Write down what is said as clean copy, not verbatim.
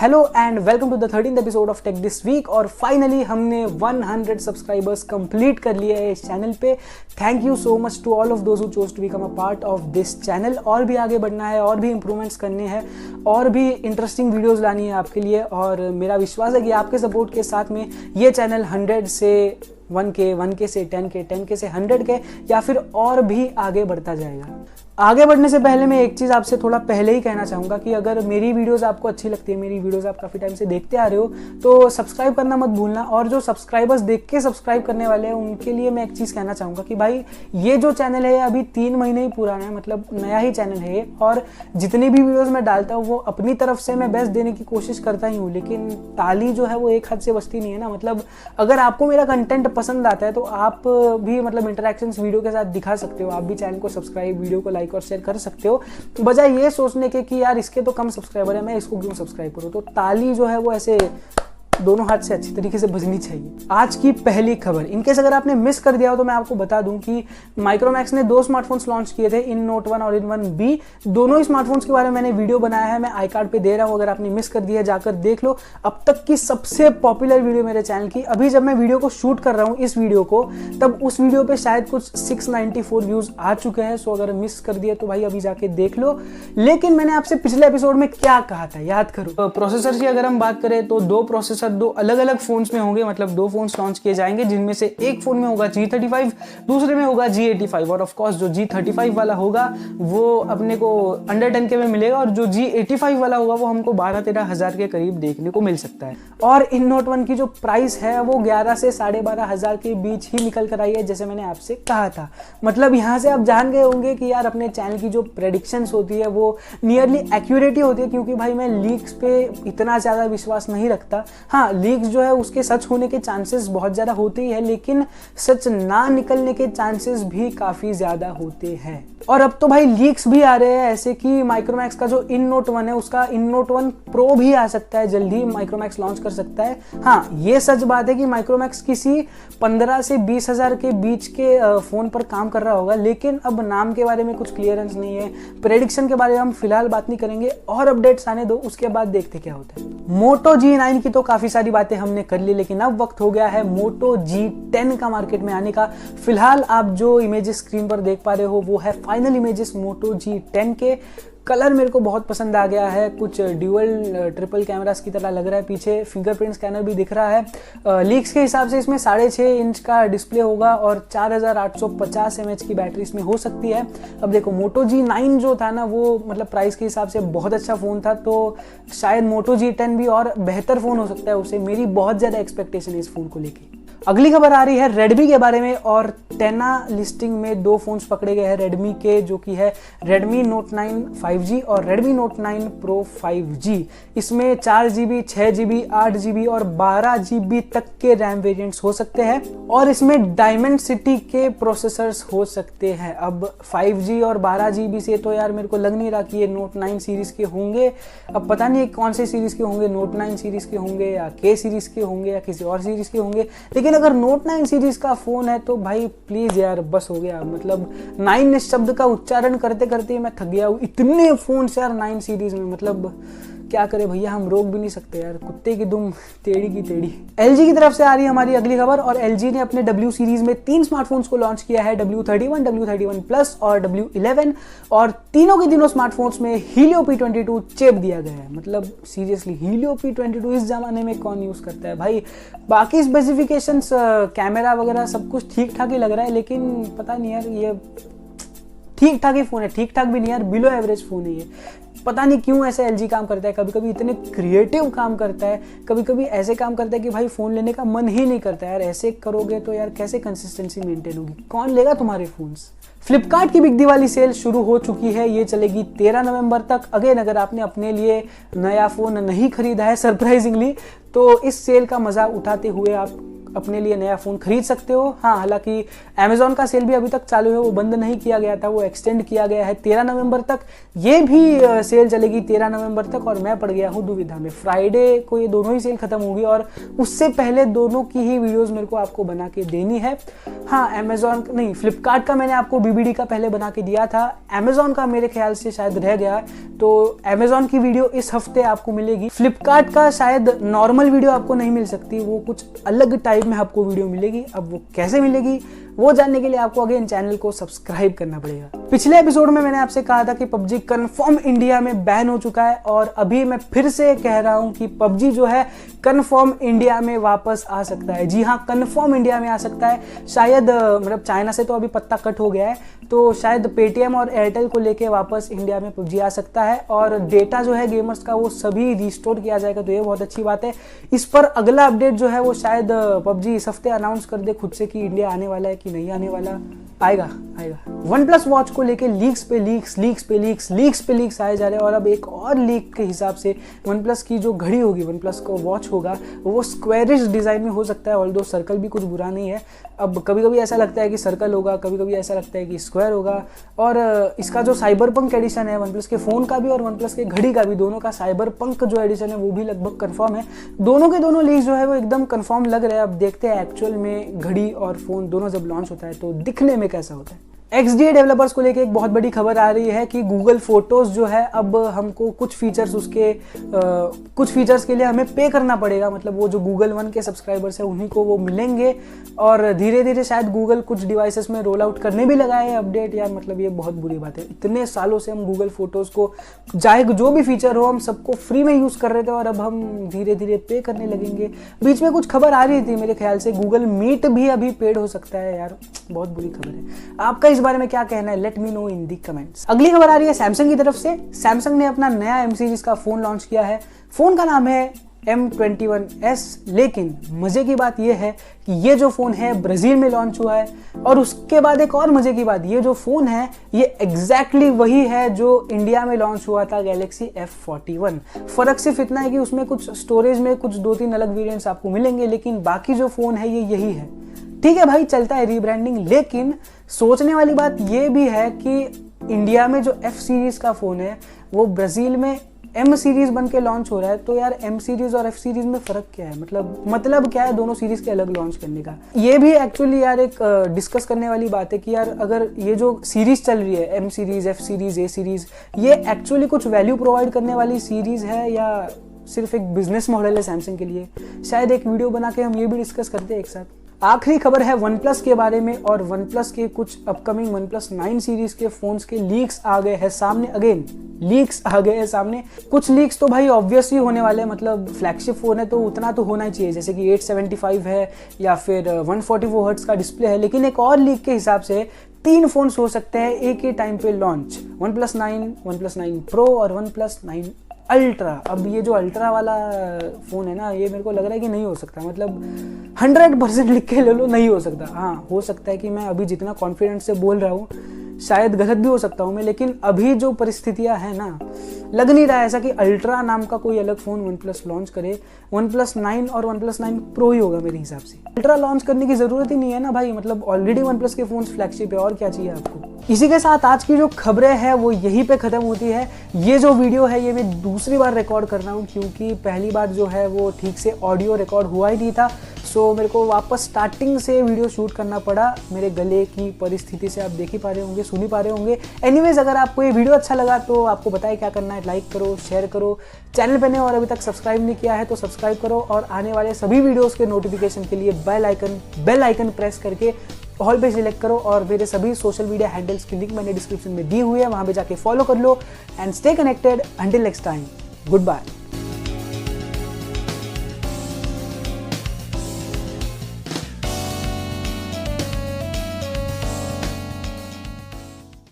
Hello and welcome to the 13th episode of tech this week. और finally हमने 100 subscribers complete कर लिए हैं इस चैनल पे। Thank you so much to all of those who choose to become a part of this channel. और भी आगे बढ़ना है, और भी इंप्रूवमेंट्स करने हैं, और भी इंटरेस्टिंग वीडियोस लानी है आपके लिए। और मेरा विश्वास है कि आपके सपोर्ट के साथ में ये चैनल 100 से 1K, 1K से 10K, 10K से 100K या फिर और भी आगे बढ़ता जाएगा। आगे बढ़ने से पहले मैं एक चीज़ आपसे थोड़ा पहले ही कहना चाहूँगा कि अगर मेरी वीडियोस आपको अच्छी लगती है, मेरी वीडियोस आप काफ़ी टाइम से देखते आ रहे हो, तो सब्सक्राइब करना मत भूलना। और जो सब्सक्राइबर्स देख के सब्सक्राइब करने वाले हैं उनके लिए मैं एक चीज़ कहना चाहूँगा कि भाई ये जो चैनल है अभी 3 महीने ही पुराना है, मतलब नया ही चैनल है ये। और जितनी भी वीडियोज़ मैं डालता हूँ वो अपनी तरफ से मैं बेस्ट देने की कोशिश करता ही हूँ, लेकिन ताली जो है वो एक हाथ से बजती नहीं है ना। मतलब अगर आपको मेरा कंटेंट पसंद आता है तो आप भी मतलब इंटरैक्शंस वीडियो के साथ दिखा सकते हो। आप भी चैनल को सब्सक्राइब, वीडियो को लाइक और शेयर कर सकते हो, बजाय ये सोचने के कि यार इसके तो कम सब्सक्राइबर है, मैं इसको क्यों सब्सक्राइब करूं। तो ताली जो है वो ऐसे दोनों हाथ से अच्छी तरीके से बजनी चाहिए। आज की पहली खबर, इनकेस अगर आपने मिस कर दिया हो तो मैं आपको बता दूं कि माइक्रोमैक्स ने 2 स्मार्टफोन्स लॉन्च किए थे, इन नोट 1 और इन 1B। दोनों ही स्मार्टफोन्स के बारे में मैंने वीडियो बनाया है, मैं आई कार्ड पे दे रहा हूं। अगर आपने मिस कर दिया जाकर देख लो। अब तक की सबसे पॉपुलर वीडियो मेरे चैनल की। अभी जब मैं वीडियो को शूट कर रहा हूँ इस वीडियो को, तब उस वीडियो पे शायद कुछ 694 व्यूज आ चुके हैं। सो अगर मिस कर दिया तो भाई अभी जाके देख लो। लेकिन मैंने आपसे पिछले एपिसोड में क्या कहा था याद करो। प्रोसेसर की अगर हम बात करें तो 2 प्रोसेसर 2 अलग अलग फोन्स में होंगे, मतलब 2 फोन्स लॉन्च किए जाएंगे, जिनमें से एक फोन में होगा G35, दूसरे में होगा G85। और ऑफ कोर्स जो G35 वाला होगा वो अपने को अंडर 10K में मिलेगा, और जो G85 वाला होगा वो हमको 12-13 हज़ार के करीब देखने को मिल सकता है। और इन नोट 1 की जो प्राइस है वो 11 से 12.5 हज़ार के बीच ही निकल कर आई है, जैसे मैंने आपसे कहा था। मतलब यहाँ से आप जान गए होंगे कि यार अपने चैनल की जो प्रेडिक्शंस होती है वो नियरली एक्यूरेट ही होती है, क्योंकि भाई मैं लीक्स पे इतना ज़्यादा विश्वास नहीं रखता। हाँ, लीक्स जो है उसके सच होने के चांसेस बहुत ज़्यादा होते ही है, लेकिन सच ना निकलने के चांसेस भी काफ़ी ज़्यादा होते हैं। और अब तो भाई लीक्स भी आ रहे हैं ऐसे कि माइक्रोमैक्स का जो इन नोट 1 है उसका इन नोट 1 प्रो भी आ सकता है, जल्दी माइक्रोमैक्स लॉन्च कर सकता है। हाँ, ये सच बात है कि माइक्रोमैक्स किसी 15 से 20 हज़ार के बीच के फ़ोन पर काम कर रहा होगा, लेकिन अब नाम के बारे में कुछ क्लियरेंस नहीं है। प्रेडिक्शन के बारे में हम फिलहाल बात नहीं करेंगे, और अपडेट्स आने दो, उसके बाद देखते क्या होता है। मोटो G9 की तो काफ़ी सारी बातें हमने कर ली, लेकिन अब वक्त हो गया है मोटो G10 का मार्केट में आने का। फिलहाल आप जो इमेजेस स्क्रीन पर देख पा रहे हो वो है फाइनल इमेजेस मोटो G10 के। कलर मेरे को बहुत पसंद आ गया है, कुछ ड्यूअल ट्रिपल कैमरास की तरह लग रहा है, पीछे फिंगरप्रिंट स्कैनर भी दिख रहा है। लीक्स के हिसाब से इसमें 6.5 इंच का डिस्प्ले होगा और 4850 mAh की बैटरी इसमें हो सकती है। अब देखो मोटो G9 जो था ना वो मतलब प्राइस के हिसाब से बहुत अच्छा फ़ोन था, तो शायद मोटो G10 भी और बेहतर फ़ोन हो सकता है उसे। मेरी बहुत ज़्यादा एक्सपेक्टेशन है इस फ़ोन को लेके। अगली खबर आ रही है रेडमी के बारे में, और टेना लिस्टिंग में 2 फोन्स पकड़े गए हैं रेडमी के, जो कि है रेडमी नोट 9 5G और रेडमी नोट 9 प्रो 5G। इसमें 4GB, 6GB, 8GB और 12GB तक के रैम वेरिएंट्स हो सकते हैं, और इसमें डायमंड सिटी के प्रोसेसर्स हो सकते हैं। अब 5G और 12GB से तो यार मेरे को लग नहीं रहा कि ये नोट 9 सीरीज के होंगे। अब पता नहीं कौन से सीरीज के होंगे, नोट 9 सीरीज के होंगे या K सीरीज के होंगे या किसी और सीरीज के होंगे। लेकिन अगर नोट 9 सीरीज का फोन है तो भाई प्लीज यार बस हो गया। मतलब 9 शब्द का उच्चारण करते करते मैं थक गया हूँ। इतने फोन यार 9 सीरीज में, मतलब क्या करे भैया, हम रोक भी नहीं सकते यार। कुत्ते की दुम टेढ़ी की टेढ़ी। LG की तरफ से आ रही है हमारी अगली खबर, और LG ने अपने W सीरीज में 3 स्मार्टफोन्स को लॉन्च किया है, W31, W31 प्लस और W11। और तीनों के तीनों स्मार्टफोन्स में हीलियो P22 चिप दिया गया है। मतलब सीरियसली हीलियो P22 इस जमाने में कौन यूज करता है भाई। बाकी स्पेसिफिकेशंस, कैमरा वगैरह सब कुछ ठीक ठाक ही लग रहा है, लेकिन पता नहीं यार ये ठीक ठाक ही फोन है। ठीक ठाक भी नहीं यार, बिलो एवरेज फोन है ये। पता नहीं क्यों ऐसे LG काम करता है। कभी कभी इतने क्रिएटिव काम करता है, कभी कभी ऐसे काम करता है कि भाई फ़ोन लेने का मन ही नहीं करता यार। ऐसे करोगे तो यार कैसे कंसिस्टेंसी मेंटेन होगी, कौन लेगा तुम्हारे फ़ोन्स। फ्लिपकार्ट की बिग दिवाली सेल शुरू हो चुकी है, ये चलेगी 13 नवंबर तक। अगेन अगर आपने अपने लिए नया फ़ोन नहीं खरीदा है सरप्राइजिंगली, तो इस सेल का मज़ा उठाते हुए आप अपने लिए नया फ़ोन खरीद सकते हो। हाँ, हालांकि अमेजोन का सेल भी अभी तक चालू है, वो बंद नहीं किया गया था, वो एक्सटेंड किया गया है 13 नवंबर तक। ये भी सेल चलेगी 13 नवंबर तक और मैं पड़ गया हूँ दुविधा में। फ्राइडे को ये दोनों ही सेल खत्म होगी और उससे पहले दोनों की ही वीडियोस मेरे को आपको बना के देनी है। हाँ, अमेजोन नहीं, फ्लिपकार्ट का मैंने आपको बीबीडी का पहले बना के दिया था, अमेजोन का मेरे ख्याल से शायद रह गया, तो अमेजोन की वीडियो इस हफ्ते आपको मिलेगी। फ्लिपकार्ट का शायद नॉर्मल वीडियो आपको नहीं मिल सकती, वो कुछ अलग टाइप में आपको वीडियो मिलेगी। अब वो कैसे मिलेगी वो जानने के लिए आपको अगेन चैनल को सब्सक्राइब करना पड़ेगा। पिछले एपिसोड में मैंने आपसे कहा था कि पबजी कंफर्म इंडिया में बैन हो चुका है और अभी मैं फिर से कह रहा हूं कि पबजी जो है कंफर्म इंडिया में वापस आ सकता है। जी हां, कंफर्म इंडिया में आ सकता है। शायद मतलब चाइना से तो अभी पत्ता कट हो गया है, तो शायद पेटीएम और एयरटेल को लेके वापस इंडिया में पबजी आ सकता है और डेटा जो है गेमर्स का वो सभी रिस्टोर किया जाएगा, तो ये बहुत अच्छी बात है। इस पर अगला अपडेट जो है वो शायद पबजी इस हफ्ते अनाउंस कर दे खुद से कि इंडिया आने वाला है कि नहीं आने वाला। आएगा। वन प्लस वॉच को लेके लीक्स पे लीक्स आए जा रहे हैं और अब एक और लीक के हिसाब से वन प्लस की जो घड़ी होगी, वन प्लस का वॉच होगा, वो स्क्वायरिश डिजाइन में हो सकता है। ऑल्दो सर्कल भी कुछ बुरा नहीं है। अब कभी कभी ऐसा लगता है कि सर्कल होगा, कभी कभी ऐसा लगता है कि स्क्वायर होगा। और इसका जो साइबरपंक एडिशन है वन प्लस के फ़ोन का भी और वन प्लस के घड़ी का भी, दोनों का साइबरपंक जो एडिशन है वो भी लगभग कंफर्म है। दोनों के दोनों लीक्स जो है वो एकदम कंफर्म लग रहे हैं। अब देखते हैं एक्चुअल में घड़ी और फ़ोन दोनों जब लॉन्च होता है तो दिखने में कैसा होता है। XDA डेवलपर्स को लेके एक बहुत बड़ी खबर आ रही है कि गूगल फोटोज जो है अब हमको कुछ फीचर्स कुछ फीचर्स के लिए हमें पे करना पड़ेगा। मतलब वो जो गूगल वन के सब्सक्राइबर्स है उन्हीं को वो मिलेंगे और धीरे धीरे शायद गूगल कुछ डिवाइसेस में रोल आउट करने भी लगा है अपडेट। यार मतलब ये बहुत बुरी बात है। इतने सालों से हम गूगल फोटोज को चाहे जो भी फीचर हो हम सबको फ्री में यूज़ कर रहे थे और अब हम धीरे धीरे पे करने लगेंगे। बीच में कुछ खबर आ रही थी मेरे ख्याल से गूगल मीट भी अभी पेड हो सकता है। यार बहुत बुरी खबर है। आपका इस बारे में क्या कहना है? लेट मी नो इन दी कमेंट्स। अगली खबर आ रही है सैमसंग की तरफ से। सैमसंग ने अपना नया M सीरीज का फोन लॉन्च किया है। फोन का नाम है M21S। लेकिन मजे की बात यह है कि ये जो फोन है ब्राजील में लॉन्च हुआ है और उसके बाद एक और मजे की बात, ये जो फोन है ये एग्जैक्टली वही है जो इंडिया में लॉन्च हुआ था गैलेक्सी F41। फर्क सिर्फ इतना है कि उसमें कुछ स्टोरेज में कुछ 2-3 अलग वेरिएंट्स आपको मिलेंगे, लेकिन बाकी जो फोन है ये यही है। ठीक है भाई, चलता है रीब्रांडिंग, लेकिन सोचने वाली बात यह भी है कि इंडिया में जो F सीरीज का फोन है वो ब्राजील में M सीरीज बन के लॉन्च हो रहा है। तो यार M सीरीज और F सीरीज में फर्क क्या है? मतलब क्या है दोनों सीरीज के अलग लॉन्च करने का? ये भी एक्चुअली यार एक डिस्कस करने वाली बात है कि यार अगर ये जो सीरीज चल रही है M series, F series, A series, ये एक्चुअली कुछ वैल्यू प्रोवाइड करने वाली सीरीज है या सिर्फ एक बिजनेस मॉडल है सैमसंग के लिए? शायद एक वीडियो बना के हम ये भी डिस्कस करते हैं एक साथ। आखिरी खबर है वन प्लस के बारे में और वन प्लस के कुछ अपकमिंग वन प्लस 9 सीरीज के फोन्स के लीक्स आ गए हैं सामने। अगेन लीक्स आ गए हैं सामने। कुछ लीक्स तो भाई ऑब्वियसली होने वाले हैं, मतलब फ्लैगशिप फोन है तो उतना तो होना ही चाहिए, जैसे कि 875 है या फिर 144 हर्ट्ज का डिस्प्ले है। लेकिन एक और लीक के हिसाब से 3 फोन्स हो सकते हैं एक ही टाइम पे launch, one plus 9, one plus 9 pro और वन प्लस 9 अल्ट्रा। अब ये जो अल्ट्रा वाला फ़ोन है ना, ये मेरे को लग रहा है कि नहीं हो सकता। मतलब 100% लिख के ले लो, नहीं हो सकता। हाँ, हो सकता है कि मैं अभी जितना कॉन्फिडेंस से बोल रहा हूँ शायद गलत भी हो सकता हूँ मैं, लेकिन अभी जो परिस्थितियाँ हैं ना, लग नहीं रहा है ऐसा कि अल्ट्रा नाम का कोई अलग फ़ोन वन प्लस लॉन्च करे। वन प्लस 9 और वन प्लस 9 प्रो ही होगा मेरे हिसाब से। अल्ट्रा लॉन्च करने की ज़रूरत ही नहीं है ना भाई, मतलब ऑलरेडी वन प्लस के फ़ोन्स फ्लैगशिप है, और क्या चाहिए आपको? इसी के साथ आज की जो खबरें हैं वो यहीं पे ख़त्म होती है। ये जो वीडियो है ये मैं दूसरी बार रिकॉर्ड कर रहा हूँ क्योंकि पहली बार जो है वो ठीक से ऑडियो रिकॉर्ड हुआ ही नहीं था। सो मेरे को वापस स्टार्टिंग से वीडियो शूट करना पड़ा। मेरे गले की परिस्थिति से आप देख ही पा रहे होंगे, सुन ही पा रहे होंगे। एनीवेज, अगर आपको ये वीडियो अच्छा लगा तो आपको बताए क्या करना है, लाइक करो, शेयर करो। चैनल पे नए और अभी तक सब्सक्राइब नहीं किया है तो सब्सक्राइब करो और आने वाले सभी वीडियोज़ के नोटिफिकेशन के लिए बेल आइकन प्रेस करके ऑल पे सिलेक्ट करो। और मेरे सभी सोशल मीडिया हैंडल्स की लिंक मैंने डिस्क्रिप्शन में दी हुई है, वहाँ पे जाके फॉलो कर लो। And stay connected until next time, good bye.